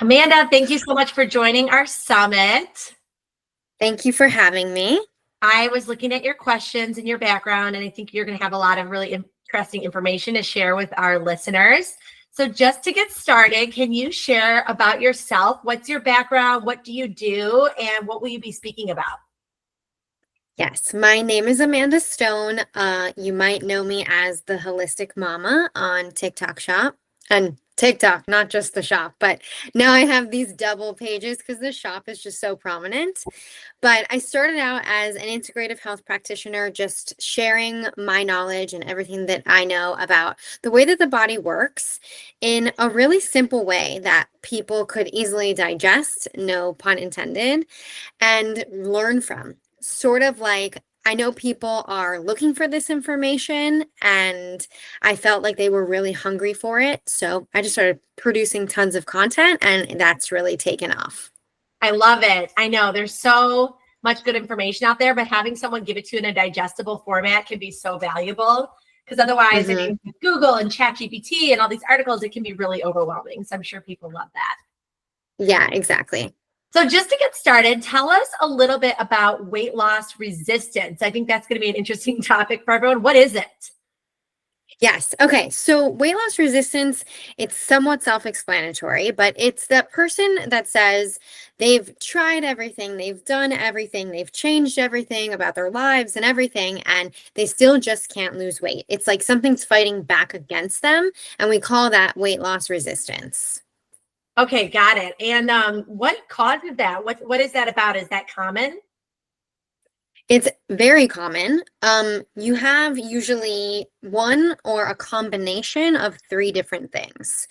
Amanda, thank you so much for joining our summit. Thank you for having me. I was looking at your questions and your background, and I think you're going to have a lot of really interesting information to share with our listeners. So just to get started, can you share about yourself? What's your background? What do you do? And what will you be speaking about? Yes, my name is Amanda Stone. You might know me as the Holistic Mama on TikTok Shop and TikTok, not just the shop, but now I have these double pages because the shop is just so prominent. But I started out as an integrative health practitioner, just sharing my knowledge and everything that I know about the way that the body works in a really simple way that people could easily digest, no pun intended, and learn from. Sort of like, I know people are looking for this information and I felt like they were really hungry for it. So I just started producing tons of content and that's really taken off. I love it. I know there's so much good information out there, but having someone give it to you in a digestible format can be so valuable because otherwise, if you Google and ChatGPT and all these articles, it can be really overwhelming. So I'm sure people love that. Yeah, exactly. So just to get started, tell us a little bit about weight loss resistance. I think that's going to be an interesting topic for everyone. What is it? Yes. Okay. So weight loss resistance, it's somewhat self-explanatory, but it's that person that says they've tried everything, they've done everything, they've changed everything about their lives and everything, and they still just can't lose weight. It's like something's fighting back against them, and we call that weight loss resistance. Okay, got it. And what causes that? What is that about? Is that common? It's very common. You have usually one or a combination of three different things.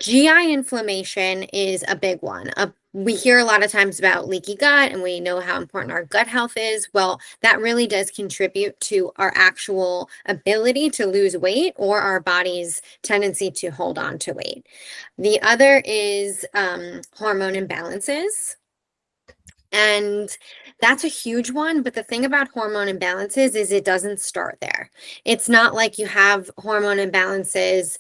GI inflammation is a big one. We hear a lot of times about leaky gut and we know how important our gut health is. Well, that really does contribute to our actual ability to lose weight or our body's tendency to hold on to weight. The other is hormone imbalances. And that's a huge one. But the thing about hormone imbalances is it doesn't start there. It's not like you have hormone imbalances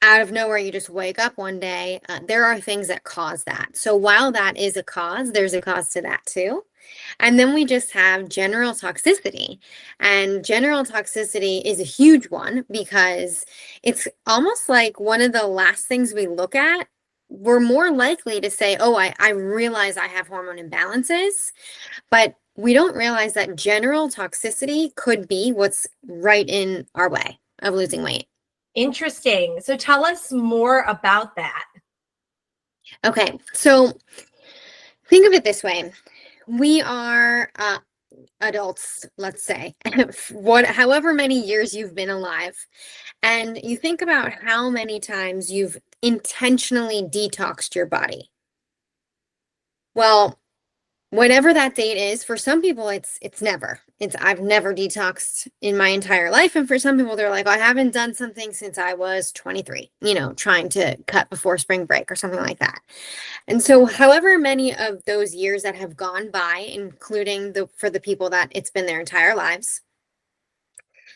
out of nowhere, you just wake up one day. There are things that cause that. So while that is a cause, there's a cause to that too. And then we just have general toxicity. And general toxicity is a huge one because it's almost like one of the last things we look at. We're more likely to say, oh, I realize I have hormone imbalances, but we don't realize that general toxicity could be what's right in our way of losing weight. Interesting. So tell us more about that. Okay, so think of it this way. We are adults, let's say, however many years you've been alive, and you think about how many times you've intentionally detoxed your body. Well, whatever that date is, for some people it's never. I've never detoxed in my entire life, and for some people they're like, I haven't done something since I was 23, trying to cut before spring break or something like that. And so however many of those years that have gone by, including for the people that it's been their entire lives,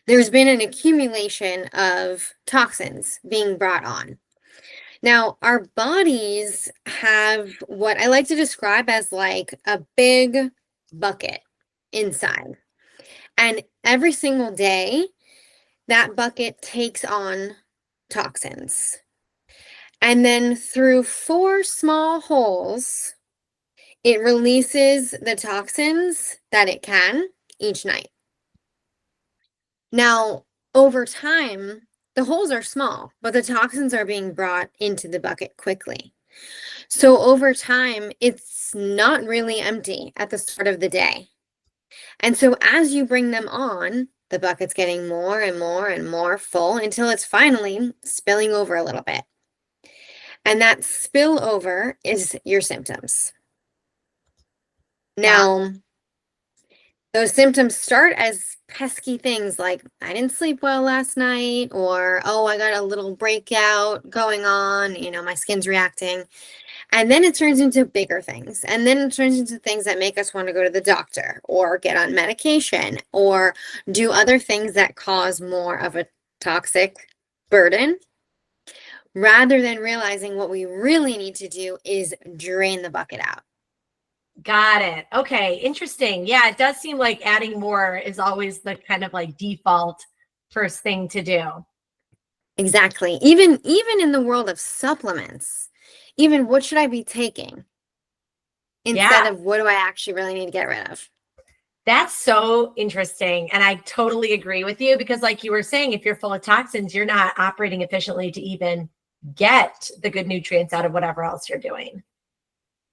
there's been an accumulation of toxins being brought on. Now, our bodies have what I like to describe as like a big bucket inside. And every single day, that bucket takes on toxins. And then through 4 small holes, it releases the toxins that it can each night. Now, over time, the holes are small, but the toxins are being brought into the bucket quickly. So over time, it's not really empty at the start of the day. And so as you bring them on, the bucket's getting more and more and more full until it's finally spilling over a little bit. And that spillover is your symptoms. Now, those symptoms start as pesky things like, I didn't sleep well last night, or, oh, I got a little breakout going on, my skin's reacting. And then it turns into bigger things. And then it turns into things that make us want to go to the doctor or get on medication or do other things that cause more of a toxic burden. rather than realizing what we really need to do is drain the bucket out. Got it. Okay. Interesting. Yeah, it does seem like adding more is always the kind of like default first thing to do. Exactly. Even in the world of supplements, even what should I be taking instead Yeah, of what do I actually really need to get rid of? that's so interesting. And I totally agree with you because, like you were saying, if you're full of toxins, you're not operating efficiently to even get the good nutrients out of whatever else you're doing.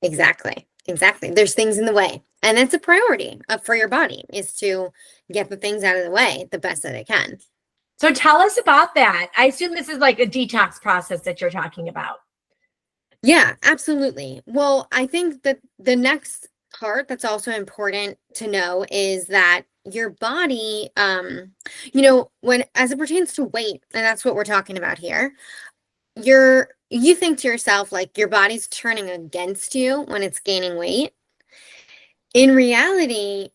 Exactly. Exactly. There's things in the way. And it's a priority for your body is to get the things out of the way the best that it can. So tell us about that. I assume this is like a detox process that you're talking about. Yeah, absolutely. Well, I think that the next part that's also important to know is that your body, when as it pertains to weight, and that's what we're talking about here, you think to yourself like your body's turning against you when it's gaining weight. In reality,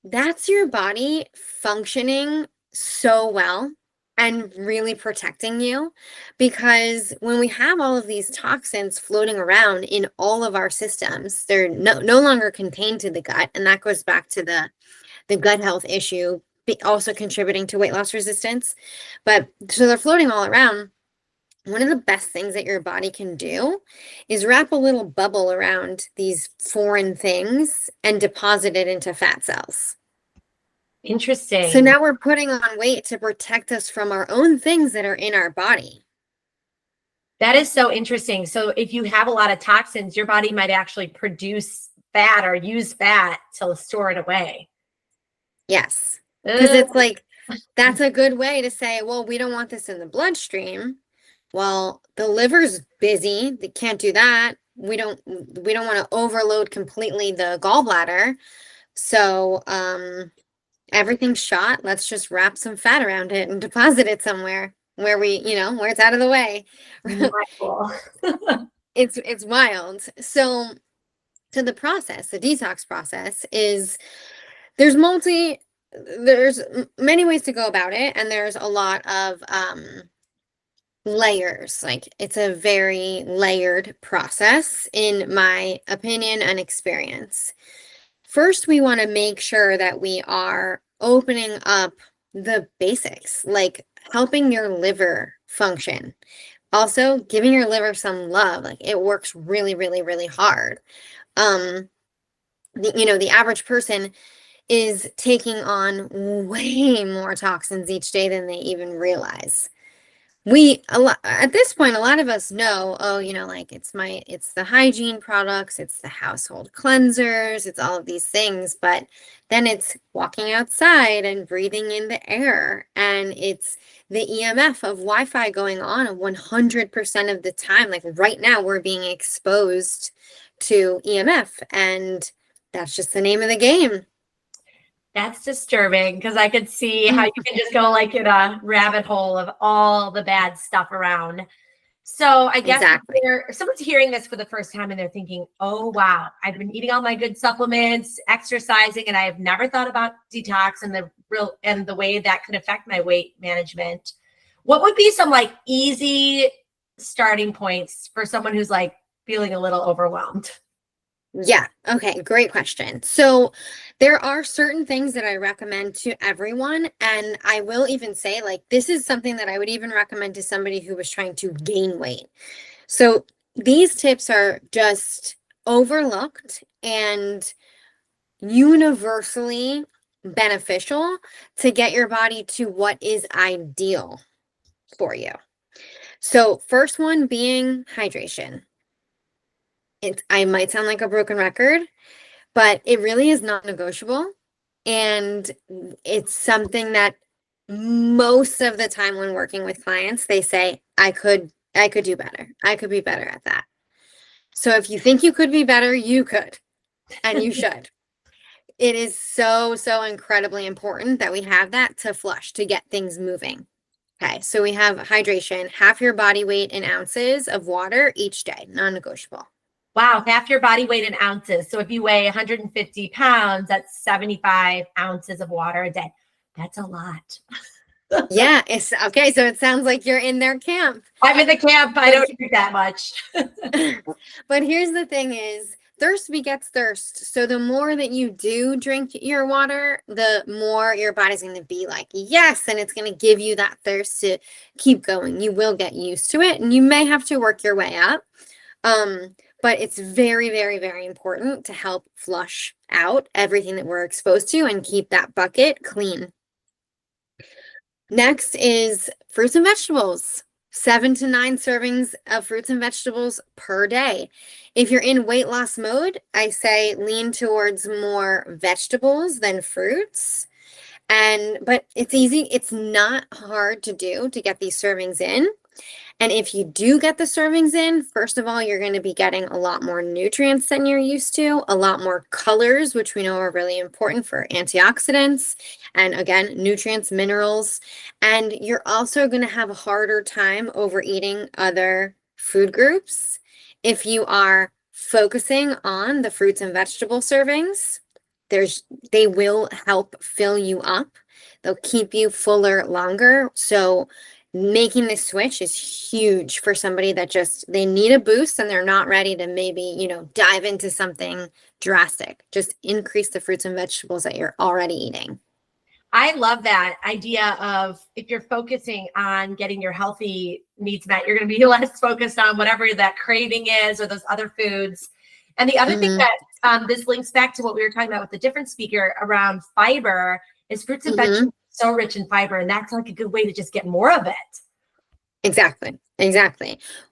that's your body functioning so well and really protecting you because when we have all of these toxins floating around in all of our systems, they're no longer contained to the gut. And that goes back to the gut health issue, also contributing to weight loss resistance. But so they're floating all around. One of the best things that your body can do is wrap a little bubble around these foreign things and deposit it into fat cells. So Interesting. now we're putting on weight to protect us from our own things that are in our body. That is so interesting. So if you have a lot of toxins, your body might actually produce fat or use fat to store it away. Yes. Because Ugh. it's like, that's a good way to say, well, we don't want this in the bloodstream. Well, the liver's busy. They can't do that. We don't want to overload completely the gallbladder. So, everything's shot. Let's just wrap some fat around it and deposit it somewhere where where it's out of the way. Mindful. It's wild. So the process, the detox process is there's many ways to go about it, and there's a lot of layers. Like it's a very layered process in my opinion and experience. First, we want to make sure that we are opening up the basics, like helping your liver function. Also, giving your liver some love. Like it works really, really, really hard. The average person is taking on way more toxins each day than they even realize. At this point, a lot of us know, oh, like it's the hygiene products, it's the household cleansers, it's all of these things, but then it's walking outside and breathing in the air, and it's the EMF of Wi-Fi going on 100% of the time. Like right now, we're being exposed to EMF, and that's just the name of the game. That's disturbing because I could see how you can just go like in a rabbit hole of all the bad stuff around. So I guess Exactly. if someone's hearing this for the first time and they're thinking, oh, wow, I've been eating all my good supplements, exercising, and I have never thought about detox and the way that could affect my weight management. What would be some like easy starting points for someone who's like feeling a little overwhelmed? Yeah. Okay. Great question. So there are certain things that I recommend to everyone. And I will even say, like, this is something that I would even recommend to somebody who was trying to gain weight. So these tips are just overlooked and universally beneficial to get your body to what is ideal for you. So, first one being hydration. I might sound like a broken record, but it really is not negotiable. And it's something that most of the time when working with clients, they say, I could do better. I could be better at that. So if you think you could be better, you could, and you should. It is so, so incredibly important that we have that to flush, to get things moving. Okay, so we have hydration, half your body weight in ounces of water each day, non-negotiable. Wow, half your body weight in ounces. So if you weigh 150 pounds, that's 75 ounces of water a day. That's a lot. Yeah, it's okay. So it sounds like you're in their camp. I'm in the camp. I But don't drink that much. but here's the thing is thirst begets thirst. So the more that you do drink your water, the more your body's going to be like, yes, and it's going to give you that thirst to keep going. You will get used to it and you may have to work your way up. But it's very, very, very important to help flush out everything that we're exposed to and keep that bucket clean. Next is fruits and vegetables. 7 to 9 servings of fruits and vegetables per day. If you're in weight loss mode, I say lean towards more vegetables than fruits. But it's easy. It's not hard to do to get these servings in. And if you do get the servings in, first of all, you're going to be getting a lot more nutrients than you're used to, a lot more colors, which we know are really important for antioxidants, and again, nutrients, minerals. And you're also going to have a harder time overeating other food groups if you are focusing on the fruits and vegetable servings. They will help fill you up. They'll keep you fuller longer. So making this switch is huge for somebody that they need a boost and they're not ready to maybe, dive into something drastic. Just increase the fruits and vegetables that you're already eating. I love that idea of if you're focusing on getting your healthy needs met, you're going to be less focused on whatever that craving is or those other foods. And the other thing that this links back to what we were talking about with the different speaker around fiber is fruits and vegetables are so rich in fiber, and that's like a good way to just get more of it. Exactly.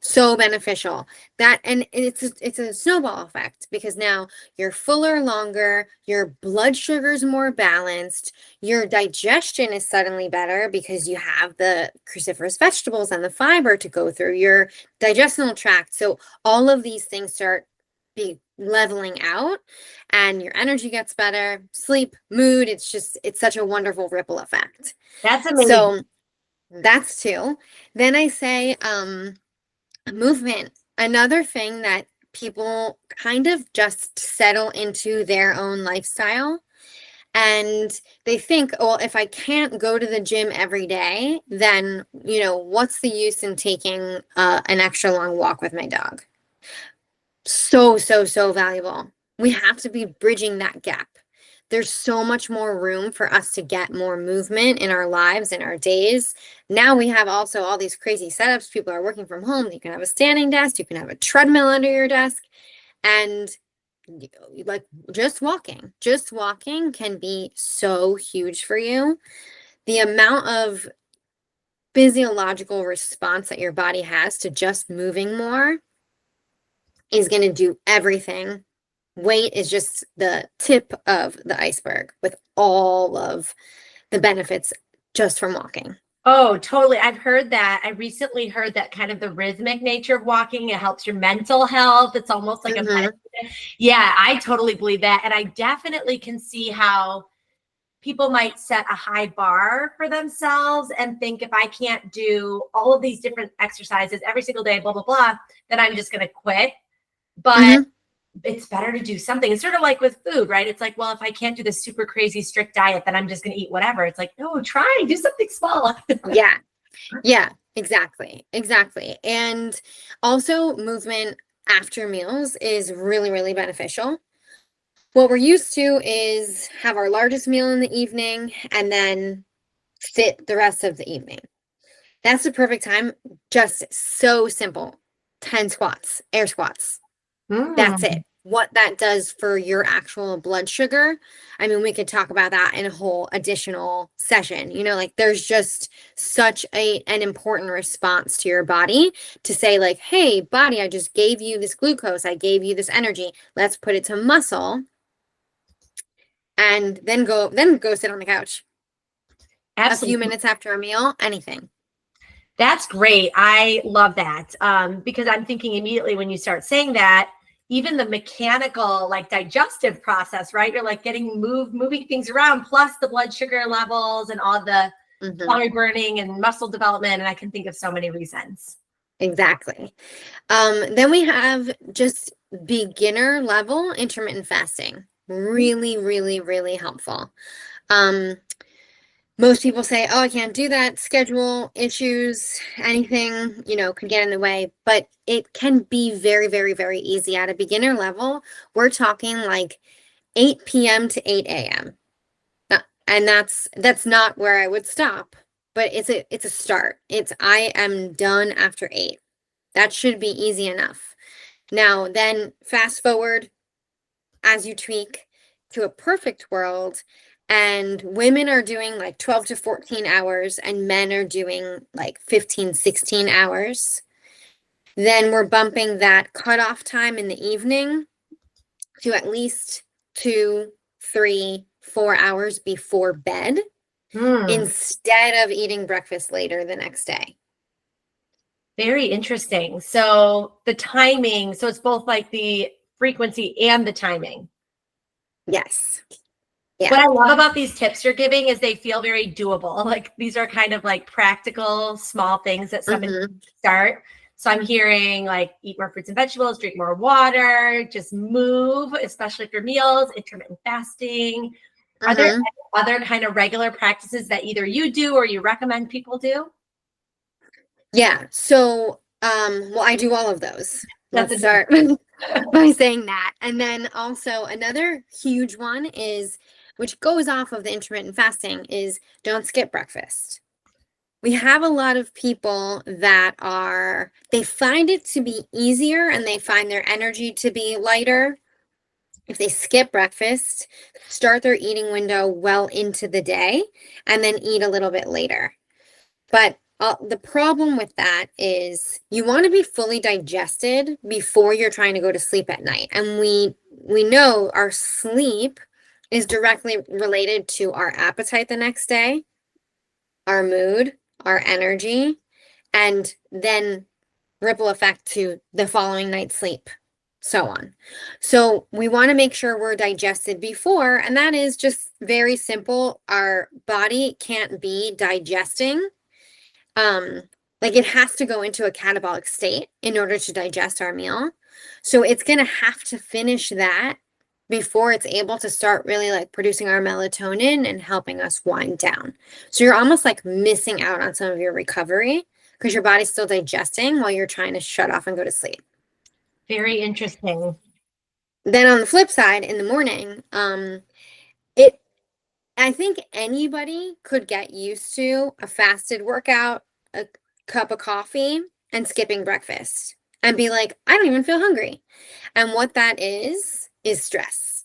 So beneficial. And it's a snowball effect because now you're fuller longer, your blood sugar's more balanced, your digestion is suddenly better because you have the cruciferous vegetables and the fiber to go through your digestional tract. So all of these things start be leveling out and your energy gets better, sleep, mood, it's such a wonderful ripple effect. That's amazing. So that's 2. Then I say movement. Another thing that people kind of just settle into their own lifestyle. And they think, well, if I can't go to the gym every day, then, what's the use in taking an extra long walk with my dog? So valuable. We have to be bridging that gap. There's so much more room for us to get more movement in our lives and our days. Now we have also all these crazy setups. People are working from home. You can have a standing desk. You can have a treadmill under your desk. And like just walking can be so huge for you. The amount of physiological response that your body has to just moving more is going to do everything. Weight is just the tip of the iceberg with all of the benefits just from walking. Oh, totally. I've heard that. I recently heard that kind of the rhythmic nature of walking, it helps your mental health. It's almost like a medicine. Yeah, I totally believe that. And I definitely can see how people might set a high bar for themselves and think if I can't do all of these different exercises every single day, blah, blah, blah, then I'm just going to quit. But it's better to do something. It's sort of like with food, right? It's like, well, if I can't do this super crazy strict diet, then I'm just going to eat whatever. It's like, no, try, do something small. Yeah, exactly. And also movement after meals is really, really beneficial. What we're used to is have our largest meal in the evening and then sit the rest of the evening. That's the perfect time. Just so simple. 10 squats, air squats. That's it. What that does for your actual blood sugar. I mean, we could talk about that in a whole additional session. There's just such an important response to your body to say like, hey, body, I just gave you this glucose. I gave you this energy. Let's put it to muscle. And then go sit on the couch. Absolutely. A few minutes after a meal, anything. That's great. I love that. Because I'm thinking immediately when you start saying that, even the mechanical, like digestive process, right? You're like moving things around, plus the blood sugar levels and all the calorie burning and muscle development. And I can think of so many reasons. Exactly. Then we have just beginner level intermittent fasting. Really, really, really helpful. most people say, oh, I can't do that. Schedule issues, anything, could get in the way. But it can be very, very, very easy at a beginner level. We're talking like 8 p.m. to 8 a.m. And that's not where I would stop, but it's a start. I am done after 8. That should be easy enough. Now, then fast forward as you tweak to a perfect world, and women are doing like 12 to 14 hours and men are doing like 15, 16 hours. Then we're bumping that cutoff time in the evening to at least 2, 3, 4 hours before bed instead of eating breakfast later the next day. Very interesting. So the timing, so it's both like the frequency and the timing. Yes. Yeah. What I love about these tips you're giving is they feel very doable. Like these are kind of like practical, small things that somebody can start. So I'm hearing like eat more fruits and vegetables, drink more water, just move, especially for meals, intermittent fasting. Are there any other kind of regular practices that either you do or you recommend people do? Yeah. So, well, I do all of those. That's Let's start by saying that. And then also another huge one is, which goes off of the intermittent fasting, is don't skip breakfast. We have a lot of people that they find it to be easier and they find their energy to be lighter if they skip breakfast, start their eating window well into the day, and then eat a little bit later. But the problem with that is you want to be fully digested before you're trying to go to sleep at night. And we know our sleep is directly related to our appetite the next day, our mood, our energy, and then ripple effect to the following night's sleep, so on. So we want to make sure we're digested before, and that is just very simple. Our body can't be digesting. Like it has to go into a catabolic state in order to digest our meal. So it's going to have to finish that before it's able to start really like producing our melatonin and helping us wind down. So you're almost like missing out on some of your recovery because your body's still digesting while you're trying to shut off and go to sleep. Very interesting. Then on the flip side, in the morning, I think anybody could get used to a fasted workout, a cup of coffee, and skipping breakfast and be like, I don't even feel hungry. And what that is stress.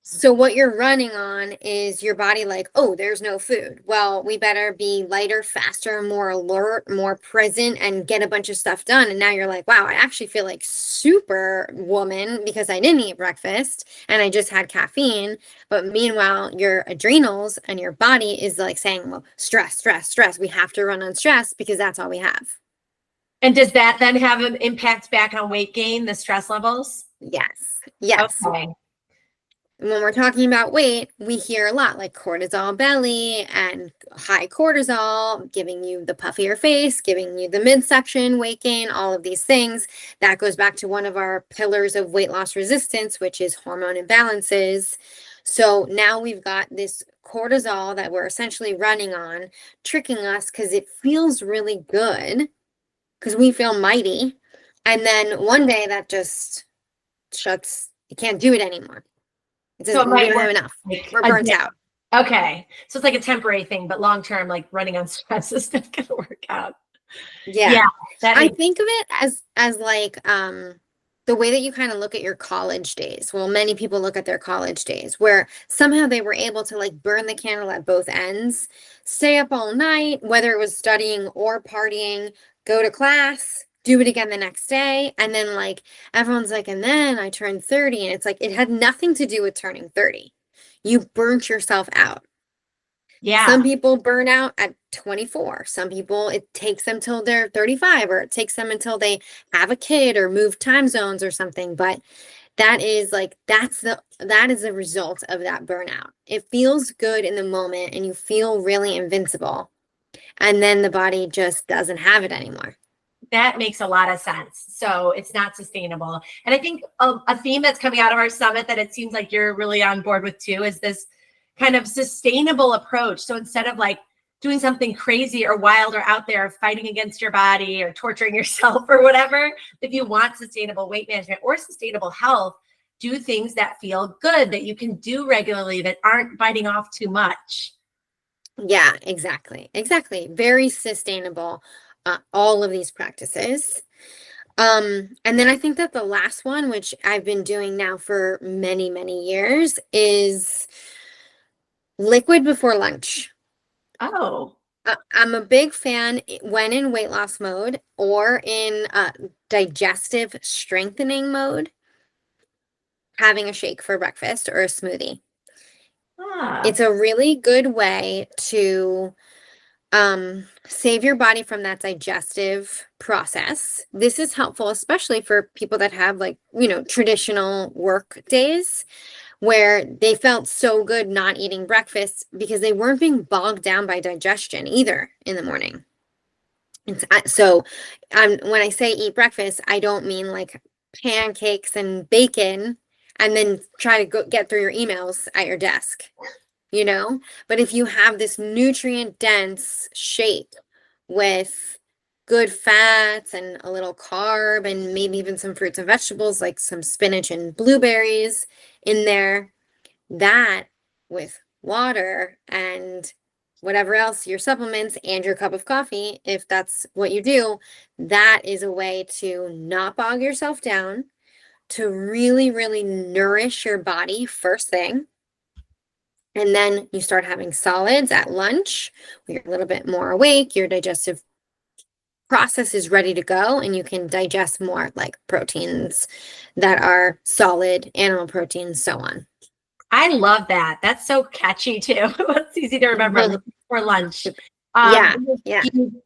So what you're running on is your body like, oh, there's no food. Well, we better be lighter, faster, more alert, more present, and get a bunch of stuff done. And now you're like, wow, I actually feel like super woman because I didn't eat breakfast and I just had caffeine. But meanwhile, your adrenals and your body is like saying, well, stress, stress, stress. We have to run on stress because that's all we have. And does that then have an impact back on weight gain, the stress levels? Yes. Yes. Okay. When we're talking about weight, we hear a lot like cortisol belly and high cortisol, giving you the puffier face, giving you the midsection, weight gain, all of these things. That goes back to one of our pillars of weight loss resistance, which is hormone imbalances. So now we've got this cortisol that we're essentially running on, tricking us because it feels really good, because we feel mighty. And then one day that just shuts, you can't do it anymore. So we don't have enough. We're burnt out. Okay. So it's like a temporary thing, but long term, like running on stress is not going to work out. Yeah. I think of it as like the way that you kind of look at your college days. Well, many people look at their college days where somehow they were able to like burn the candle at both ends, stay up all night, whether it was studying or partying, go to class, do it again the next day. And then like everyone's like, and then I turned 30. And it's like, it had nothing to do with turning 30. You burnt yourself out. Yeah. Some people burn out at 24. Some people, it takes them till they're 35, or it takes them until they have a kid or move time zones or something. But that is like, that is the result of that burnout. It feels good in the moment and you feel really invincible. And then the body just doesn't have it anymore. That makes a lot of sense. So it's not sustainable. And I think a theme that's coming out of our summit that it seems like you're really on board with too is this kind of sustainable approach. So instead of like doing something crazy or wild or out there, fighting against your body or torturing yourself or whatever, if you want sustainable weight management or sustainable health, do things that feel good, that you can do regularly, that aren't biting off too much. Yeah, exactly. Exactly. Very sustainable, all of these practices. And then I think that the last one, which I've been doing now for many, many years, is liquid before lunch. Oh, I'm a big fan when in weight loss mode or in digestive strengthening mode, having a shake for breakfast or a smoothie. ah, It's a really good way to save your body from that digestive process. This is helpful, especially for people that have like, traditional work days where they felt so good not eating breakfast because they weren't being bogged down by digestion either in the morning. So when I say eat breakfast, I don't mean like pancakes and bacon and then try to get through your emails at your desk. But if you have this nutrient dense shake with good fats and a little carb and maybe even some fruits and vegetables like some spinach and blueberries in there, that with water and whatever else, your supplements and your cup of coffee, if that's what you do, that is a way to not bog yourself down, to really, really nourish your body first thing. And then you start having solids at lunch, where you're a little bit more awake, your digestive process is ready to go, and you can digest more like proteins that are solid, animal proteins, so on. I love that. That's so catchy too. It's easy to remember for lunch. Yeah, We're yeah.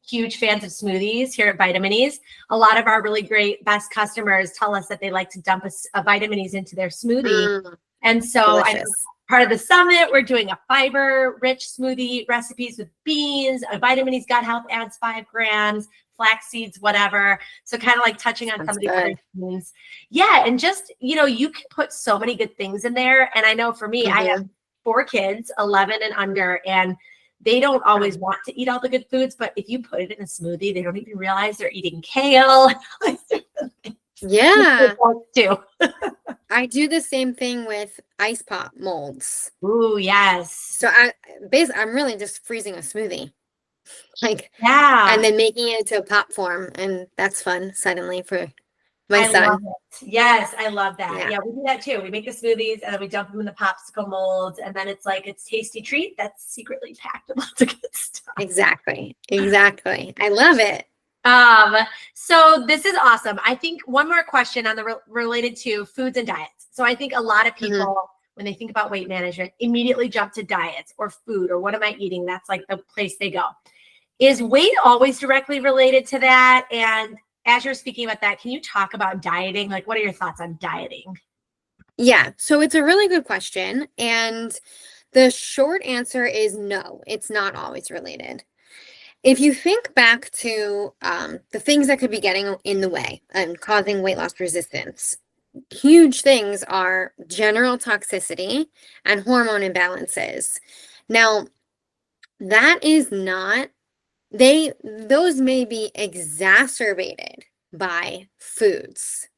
huge fans of smoothies here at Vitaminies. A lot of our really great best customers tell us that they like to dump a Vitaminies into their smoothie. And so I know Delicious. part of the summit, we're doing a fiber-rich smoothie recipes with beans. A Vitaminies Gut Health adds 5 grams, flax seeds, whatever. So kind of like touching on some of the other things. Yeah, and just, you can put so many good things in there. And I know for me, I have 4 kids, 11 and under, and they don't always want to eat all the good foods, but if you put it in a smoothie, they don't even realize they're eating kale. Yeah. Too. I do the same thing with ice pop molds. Ooh, yes. So I'm really just freezing a smoothie. Yeah. And then making it into a pop form. And that's fun suddenly for my son. Love it. Yes, I love that. Yeah. We do that too. We make the smoothies and then we dump them in the popsicle molds. And then it's like it's tasty treat that's secretly packed with lots of good stuff. Exactly. I love it. So this is awesome. I think one more question on the related to foods and diets. So I think a lot of people, when they think about weight management, immediately jump to diets or food or what am I eating? That's like the place they go. Is weight always directly related to that? And as you're speaking about that, can you talk about dieting? Like, what are your thoughts on dieting? Yeah, so it's a really good question. And the short answer is no, it's not always related. If you think back to the things that could be getting in the way and causing weight loss resistance, huge things are general toxicity and hormone imbalances. Now, that is not, those may be exacerbated by foods,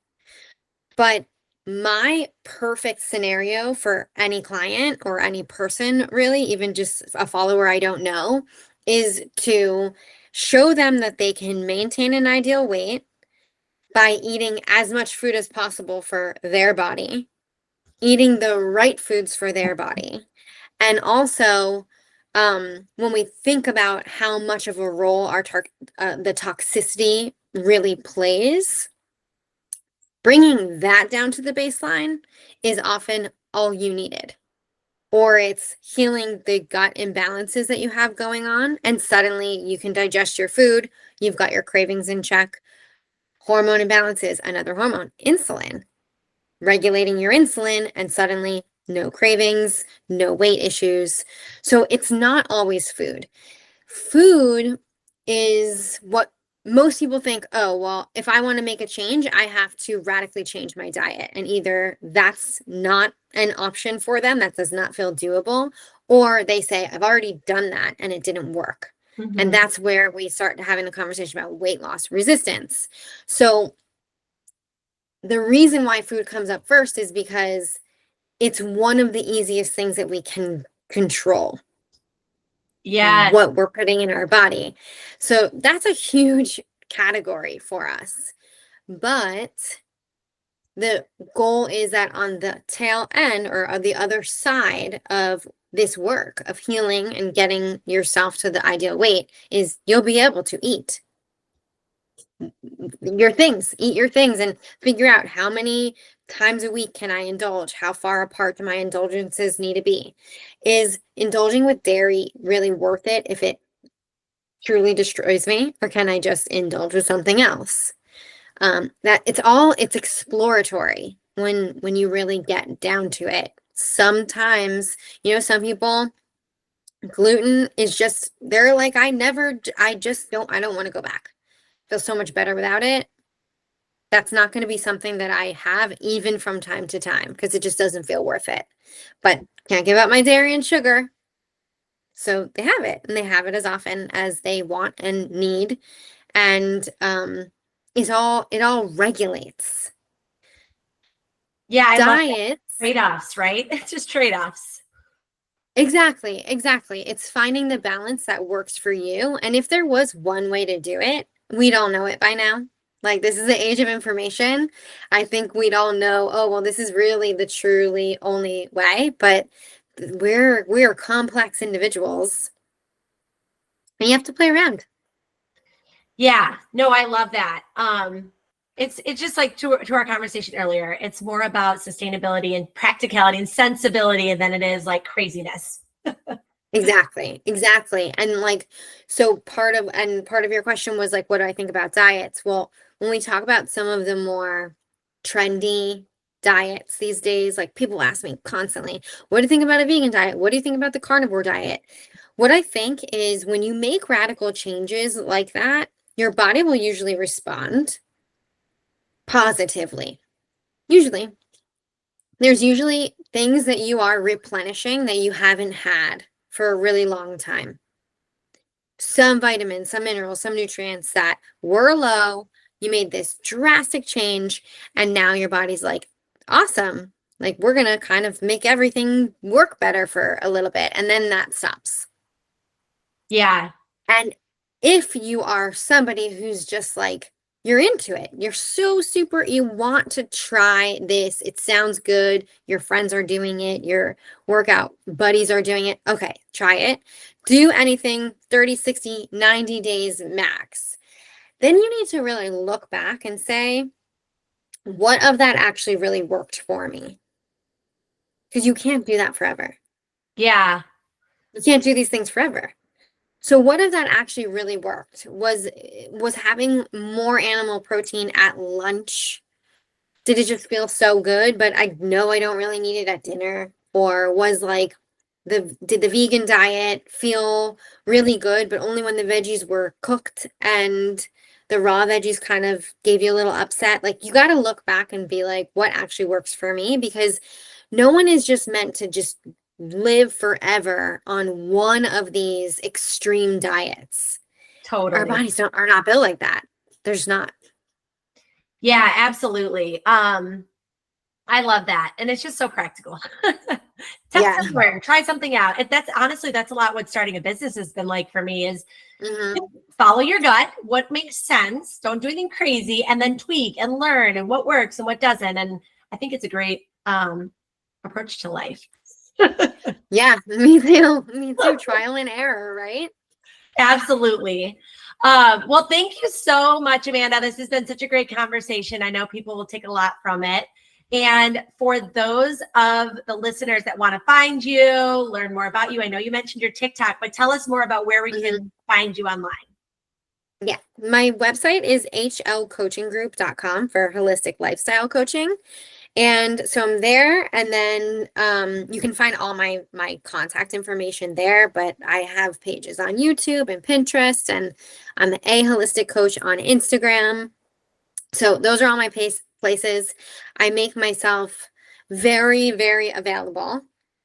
but my perfect scenario for any client or any person, really, even just a follower I don't know, is to show them that they can maintain an ideal weight by eating as much food as possible for their body, eating the right foods for their body. And also, when we think about how much of a role the toxicity really plays, bringing that down to the baseline is often all you needed. Or it's healing the gut imbalances that you have going on, and suddenly you can digest your food. You've got your cravings in check. Hormone imbalances, another hormone, insulin, regulating your insulin, and suddenly no cravings, no weight issues. So it's not always food. Food is what most people think, oh, well, if I want to make a change, I have to radically change my diet. And either that's not an option for them, that does not feel doable, or they say, I've already done that and it didn't work. And Mhm. that's where we start having a conversation about weight loss resistance. So the reason why food comes up first is because it's one of the easiest things that we can control, Yeah. what we're putting in our body. So that's a huge category for us. But the goal is that on the tail end or on the other side of this work of healing and getting yourself to the ideal weight is you'll be able to eat eat your things and figure out how many times a week can I indulge? How far apart do my indulgences need to be? Is indulging with dairy really worth it if it truly destroys me? Or can I just indulge with something else? That it's exploratory when you really get down to it. Sometimes, some people, gluten is just, they're like, I don't want to go back. Feel so much better without it. That's not going to be something that I have even from time to time because it just doesn't feel worth it. But can't give up my dairy and sugar. So they have it, and they have it as often as they want and need. And it all regulates. Yeah, I love that. Diets. Trade-offs, right? It's just trade-offs. Exactly, exactly. It's finding the balance that works for you. And if there was one way to do it, we'd all know it by now. Like, this is the age of information. I think we'd all know, oh, well, this is really the truly only way. But we're complex individuals, and you have to play around. Yeah, no, I love that. It's just like to our conversation earlier. It's more about sustainability and practicality and sensibility than it is like craziness. Exactly, exactly. And like, so part of your question was like, what do I think about diets? Well, when we talk about some of the more trendy diets these days, like people ask me constantly, what do you think about a vegan diet? What do you think about the carnivore diet? What I think is when you make radical changes like that, your body will usually respond positively. Usually, there's usually things that you are replenishing that you haven't had for a really long time. Some vitamins, some minerals, some nutrients that were low. You made this drastic change, and now your body's like, awesome. Like, we're going to kind of make everything work better for a little bit. And then that stops. Yeah. And if you are somebody who's just like, you're into it, you're so super, you want to try this, it sounds good, your friends are doing it, your workout buddies are doing it, okay, try it. Do anything 30, 60, 90 days max. Then you need to really look back and say, what of that actually really worked for me? Because you can't do that forever. Yeah. You can't do these things forever. So what if that actually really worked? Was having more animal protein at lunch? Did it just feel so good, but I know I don't really need it at dinner? Or was like did the vegan diet feel really good, but only when the veggies were cooked and the raw veggies kind of gave you a little upset? Like, you got to look back and be like, what actually works for me? Because no one is just meant to just live forever on one of these extreme diets. Our Totally. bodies are not built like that. There's not. Yeah, absolutely. I love that. And it's just so practical. Test Yeah. somewhere, try something out. That's honestly, that's a lot what starting a business has been like for me is Hmm. follow your gut, what makes sense, don't do anything crazy, and then tweak and learn and what works and what doesn't. And I think it's a great approach to life. Yeah, me too. Me too. Trial and error, right? Absolutely. Well, thank you so much, Amanda. This has been such a great conversation. I know people will take a lot from it. And for those of the listeners that want to find you, learn more about you, I know you mentioned your TikTok, but tell us more about where we can find you online. Yeah, my website is hlcoachinggroup.com for holistic lifestyle coaching. And so I'm there, and then you can find all my contact information there, but I have pages on YouTube and Pinterest, and I'm a holistic coach on Instagram. So those are all my places. I make myself very, very available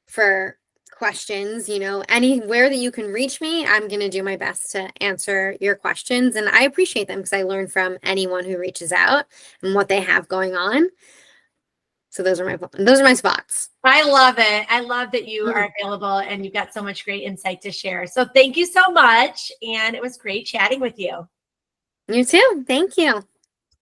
for questions. Anywhere that you can reach me, I'm going to do my best to answer your questions. And I appreciate them because I learn from anyone who reaches out and what they have going on. So those are my spots. I love it. I love that you are available and you've got so much great insight to share. So thank you so much. And it was great chatting with you. You too. Thank you.